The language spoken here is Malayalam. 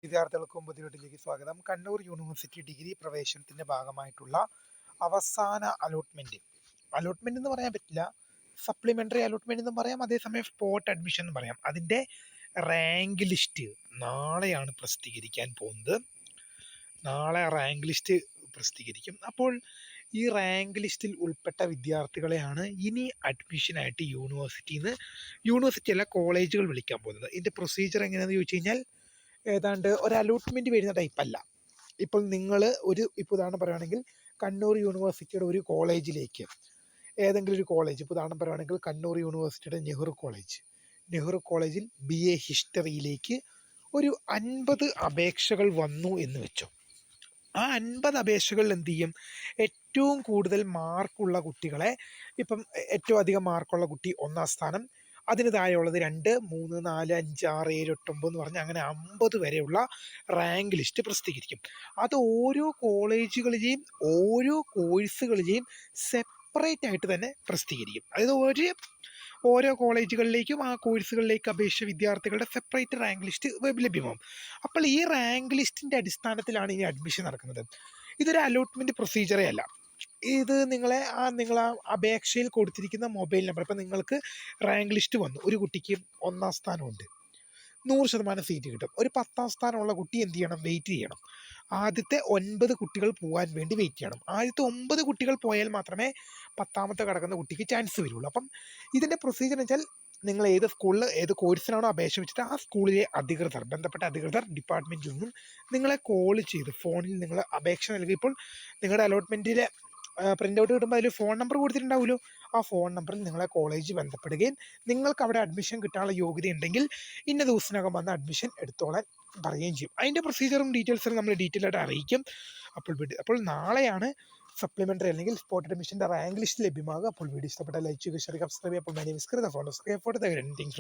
വിദ്യാർത്ഥികൾക്കും പുതിയതിലേക്ക് സ്വാഗതം. കണ്ണൂർ യൂണിവേഴ്സിറ്റി ഡിഗ്രി പ്രവേശനത്തിന്റെ ഭാഗമായിട്ടുള്ള അവസാന അലോട്ട്മെന്റ് എന്ന് പറയാൻ പറ്റില്ല, സപ്ലിമെന്ററി അലോട്ട്മെന്റ് എന്നും പറയാം, അതേസമയം സ്പോട്ട് അഡ്മിഷൻ എന്ന് പറയാം. അതിന്റെ റാങ്ക് ലിസ്റ്റ് നാളെയാണ് പ്രസിദ്ധീകരിക്കാൻ പോകുന്നത്. നാളെ റാങ്ക് ലിസ്റ്റ് പ്രസിദ്ധീകരിക്കും. അപ്പോൾ ഈ റാങ്ക് ലിസ്റ്റിൽ ഉൾപ്പെട്ട വിദ്യാർത്ഥികളെയാണ് ഇനി അഡ്മിഷനായിട്ട് യൂണിവേഴ്സിറ്റി അല്ല, കോളേജുകൾ വിളിക്കാൻ പോകുന്നത്. ഇതിന്റെ പ്രൊസീജിയർ എങ്ങനെയാണെന്ന് ചോദിച്ചു കഴിഞ്ഞാൽ ഏതാണ്ട് ഒരു അലോട്ട്മെന്റ് വരുന്ന ടൈപ്പല്ല. ഇപ്പോൾ നിങ്ങൾ ഇപ്പോൾ ഉദാഹരണം പറയുകയാണെങ്കിൽ കണ്ണൂർ യൂണിവേഴ്സിറ്റിയുടെ ഒരു കോളേജിലേക്ക്, ഏതെങ്കിലും ഒരു കോളേജ്, ഇപ്പോൾ ഉദാഹരണം പറയുകയാണെങ്കിൽ കണ്ണൂർ യൂണിവേഴ്സിറ്റിയുടെ നെഹ്റു കോളേജിൽ BA ഹിസ്റ്ററിയിലേക്ക് ഒരു 50 അപേക്ഷകൾ വന്നു എന്ന് വെച്ചോ. ആ 50 അപേക്ഷകളിൽ എന്ത് ചെയ്യും, ഏറ്റവും കൂടുതൽ മാർക്കുള്ള കുട്ടികളെ, ഇപ്പം ഏറ്റവും അധികം മാർക്കുള്ള കുട്ടി 1ാം സ്ഥാനം, അതിന് താഴെയുള്ളത് 2, 3, 4, 5, 6, 7, 8, 9 എന്ന് പറഞ്ഞ് അങ്ങനെ 50 വരെയുള്ള റാങ്ക് ലിസ്റ്റ് പ്രസിദ്ധീകരിക്കും. അത് ഓരോ കോളേജുകളിലെയും ഓരോ കോഴ്സുകളിലെയും സെപ്പറേറ്റ് ആയിട്ട് തന്നെ പ്രസിദ്ധീകരിക്കും. അതായത് ഓരോ കോളേജുകളിലേക്കും ആ കോഴ്സുകളിലേക്ക് അപേക്ഷിച്ച വിദ്യാർത്ഥികളുടെ സെപ്പറേറ്റ് റാങ്ക് ലിസ്റ്റ് ലഭ്യമാകും. അപ്പോൾ ഈ റാങ്ക് ലിസ്റ്റിൻ്റെ അടിസ്ഥാനത്തിലാണ് ഇനി അഡ്മിഷൻ നടക്കുന്നത്. ഇതൊരു അലോട്ട്മെൻറ്റ് പ്രൊസീജിയറേ അല്ല. ഇത് നിങ്ങൾ ആ അപേക്ഷയിൽ കൊടുത്തിരിക്കുന്ന മൊബൈൽ നമ്പർ, ഇപ്പം നിങ്ങൾക്ക് റാങ്ക് ലിസ്റ്റ് വന്നു, ഒരു കുട്ടിക്ക് 1ാം സ്ഥാനമുണ്ട്, 100% സീറ്റ് കിട്ടും. ഒരു 10ാം സ്ഥാനമുള്ള കുട്ടി എന്ത് ചെയ്യണം, വെയിറ്റ് ചെയ്യണം. ആദ്യത്തെ 9 കുട്ടികൾ പോകാൻ വേണ്ടി വെയിറ്റ് ചെയ്യണം. ആദ്യത്തെ 9 കുട്ടികൾ പോയാൽ മാത്രമേ 10ാമത്തെ കിടക്കുന്ന കുട്ടിക്ക് ചാൻസ് വരുള്ളൂ. അപ്പം ഇതിൻ്റെ പ്രൊസീജിയർ വെച്ചാൽ, നിങ്ങൾ ഏത് സ്കൂളിൽ ഏത് കോഴ്സിനാണോ അപേക്ഷ വെച്ചിട്ട് ആ സ്കൂളിലെ ബന്ധപ്പെട്ട അധികൃതർ ഡിപ്പാർട്ട്മെൻറ്റിൽ നിന്നും നിങ്ങളെ കോൾ ചെയ്ത് ഫോണിൽ നിങ്ങൾ അപേക്ഷ നൽകി. ഇപ്പോൾ നിങ്ങളുടെ അലോട്ട്മെൻറ്റിലെ പ്രിൻ്റ് ഔട്ട് കിട്ടുമ്പോൾ അതിൽ ഫോൺ നമ്പർ കൊടുത്തിട്ടുണ്ടാവുമല്ലോ. ആ ഫോൺ നമ്പറിൽ നിങ്ങളെ കോളേജ് ബന്ധപ്പെടുകയും നിങ്ങൾക്ക് അവിടെ അഡ്മിഷൻ കിട്ടാനുള്ള യോഗ്യത ഉണ്ടെങ്കിൽ ഇന്ന ദിവസത്തിനകം വന്ന് അഡ്മിഷൻ എടുത്തോളാൻ പറയുകയും ചെയ്യും. അതിൻ്റെ പ്രൊസീജിയറും ഡീറ്റെയിൽസും നമ്മൾ ഡീറ്റെയിൽ ആയിട്ട് അറിയിക്കും. അപ്പോൾ നാളെയാണ് സപ്ലിമെൻ്ററി അല്ലെങ്കിൽ സ്പോട്ട് അഡ്മിഷൻ്റെ റാങ്ക് ലിസ്റ്റ് ലഭ്യമാകുക. അപ്പോൾ വീഡിയോ ഇഷ്ടപ്പെട്ട ലൈക്ക് ചെയ്യുക, ഷെയർ ചെയ്യുക, സബ്സ്ക്രൈബ് ചെയ്യുക. അപ്പോൾ my name is Kritha, phone off screen for the great things.